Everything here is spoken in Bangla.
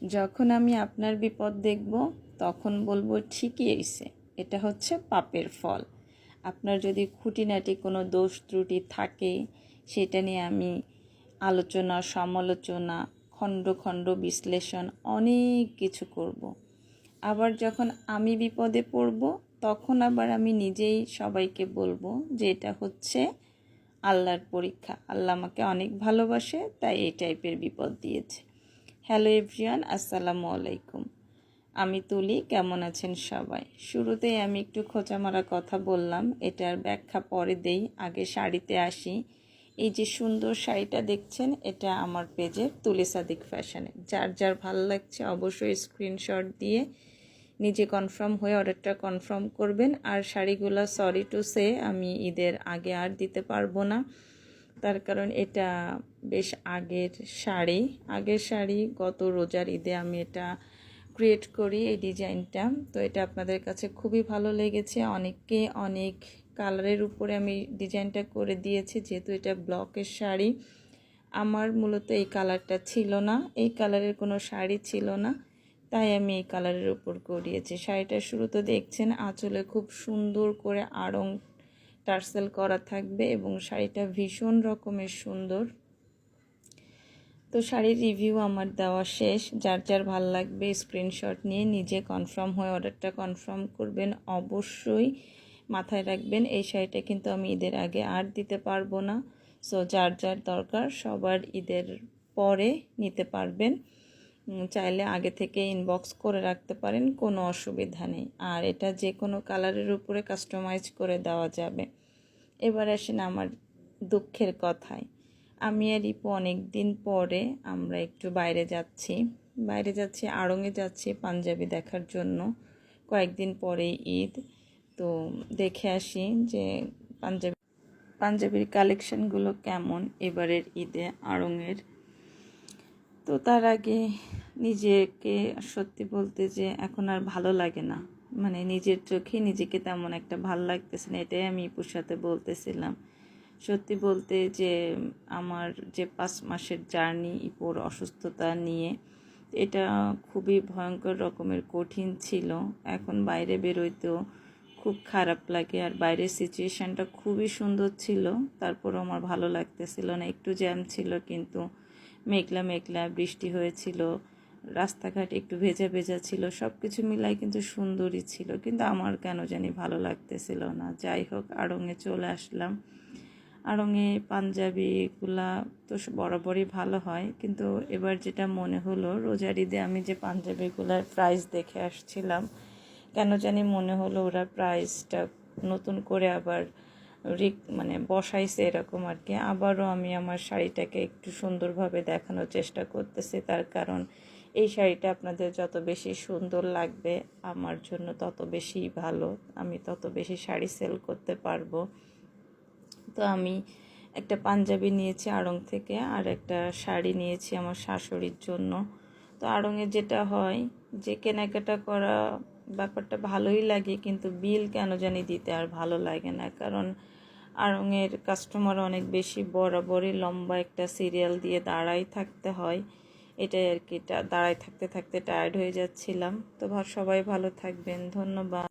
যখন আমি আপনার বিপদ দেখব তখন বলবো ঠিকই হইছে, এটা হচ্ছে পাপের ফল। আপনার যদি খুঁটিনাটি কোনো দোষ ত্রুটি থাকে সেটা নিয়ে আমি আলোচনা, সমালোচনা, খণ্ড খণ্ড বিশ্লেষণ অনেক কিছু করব। আবার যখন আমি বিপদে পড়ব তখন আবার আমি নিজেই সবাইকে বলবো যে এটা হচ্ছে আল্লাহর পরীক্ষা, আল্লাহ আমাকে অনেক ভালোবাসে তাই এই টাইপের বিপদ দিয়েছে। হ্যালো এভরিওয়ান, আসসালামু আলাইকুম। আমি তুলি, কেমন আছেন সবাই? শুরুতেই আমি একটু খোঁচা মারা কথা বললাম, এটার ব্যাখ্যা পরে দেই। আগে শাড়িতে আসি। এই যে সুন্দর শাড়িটা দেখছেন, এটা আমার পেজের তুলি সাদিক ফ্যাশনে। যার যার ভালো লাগছে অবশ্যই স্ক্রিনশট দিয়ে নিজে কনফার্ম হয়ে অর্ডারটা কনফার্ম করবেন। আর শাড়িগুলো সরি টু সে আমি ঈদের আগে আর দিতে পারবো না, তার কারণ এটা বেশ আগের শাড়ি গত রোজার ঈদে আমি এটা ক্রিয়েট করি এই ডিজাইনটা। তো এটা আপনাদের কাছে খুবই ভালো লেগেছে, অনেককে অনেক কালারের উপরে আমি ডিজাইনটা করে দিয়েছি। যেহেতু এটা ব্লকের শাড়ি, আমার মূলত এই কালারটা ছিল না, এই কালারের কোনো শাড়ি ছিল না, তাই আমি এই কালারের উপর করিয়েছি। শাড়িটা শুরুতে দেখছেন আঁচলে খুব সুন্দর করে আড়ং টার্সেল করা থাকবে এবং শাড়িটা ভীষণ রকমের সুন্দর। তো শাড়ির রিভিউ আমার দেওয়া শেষ। যার যার ভাল লাগবে স্ক্রিনশট নিয়ে নিজে কনফার্ম হয়ে অর্ডারটা কনফার্ম করবেন। অবশ্যই মাথায় রাখবেন এই শাড়িটা কিন্তু আমি ঈদের আগে আর দিতে পারবো না। সো যার যার দরকার সবার ঈদের পরে নিতে পারবেন। চাইলে আগে থেকে ইনবক্স করে রাখতে পারেন, কোনো অসুবিধা নেই। আর এটা যে কোনো কালারের উপরে কাস্টমাইজ করে দেওয়া যাবে। এবার আসেন আমার দুঃখের কথায়। আমি আর রিপু অনেক দিন পরে আমরা একটু বাইরে যাচ্ছি আড়ংয়ে যাচ্ছি পাঞ্জাবি দেখার জন্য। কয়েকদিন পরেই ঈদ, তো দেখে আসি যে পাঞ্জাবির কালেকশনগুলো কেমন এবারের ঈদে আড়ংয়ের। তো তার আগে নিজেকে সত্যি বলতে যে এখন আর ভালো লাগে না, মানে নিজের চোখে নিজেকে তেমন একটা ভালো লাগতেছে না। এটাই আমি ইপুর সাথে বলতেছিলাম। সত্যি বলতে যে আমার যে 5 মাসের জার্নি ইপুর অসুস্থতা নিয়ে, এটা খুবই ভয়ঙ্কর রকমের কঠিন ছিল। এখন বাইরে বেরোইতেও খুব খারাপ লাগে, আর বাইরের সিচুয়েশানটা খুবই সুন্দর ছিল, তারপরও আমার ভালো লাগতেছিল না। একটু জ্যাম ছিল, কিন্তু মেঘলা বৃষ্টি হয়েছিল, রাস্তাঘাট একটু ভেজা ছিল, সব কিছু মিলাই কিন্তু সুন্দরই ছিল, কিন্তু আমার কেন জানি ভালো লাগতেছিল না। যাই হোক, আড়ংয়ে চলে আসলাম। আড়ংয়ে পাঞ্জাবিগুলা তো বরাবরই ভালো হয়, কিন্তু এবার যেটা মনে হলো, রোজার ঈদে আমি যে পাঞ্জাবিগুলার প্রাইস দেখে আসছিলাম, কেন জানি মনে হলো ওরা প্রাইসটা নতুন করে আবার বসাইছে এরকম আর কি। আবারও আমি আমার শাড়িটাকে একটু সুন্দরভাবে দেখানোর চেষ্টা করতেছি, তার কারণ এই শাড়িটা আপনাদের যত বেশি সুন্দর লাগবে আমার জন্য তত বেশি ভালো, আমি তত বেশি শাড়ি সেল করতে পারবো। তো আমি একটা পাঞ্জাবি নিয়েছি আড়ং থেকে, আর একটা শাড়ি নিয়েছি আমার শাশুড়ির জন্য। তো আড়ংয়ে যেটা হয় যে কেনাকাটা করা ব্যাপারটা ভালোই লাগে, কিন্তু বিল কেন জানি দিতে আর ভালো লাগে না, কারণ আড়ংয়ের কাস্টমার অনেক বেশি, বরাবরই লম্বা একটা সিরিয়াল দিয়ে দাঁড়াই থাকতে হয়। এটাই আর কি, দাঁড়াই থাকতে থাকতে টায়ার্ড হয়ে যাচ্ছিলাম। তো সবাই ভালো থাকবেন, ধন্যবাদ।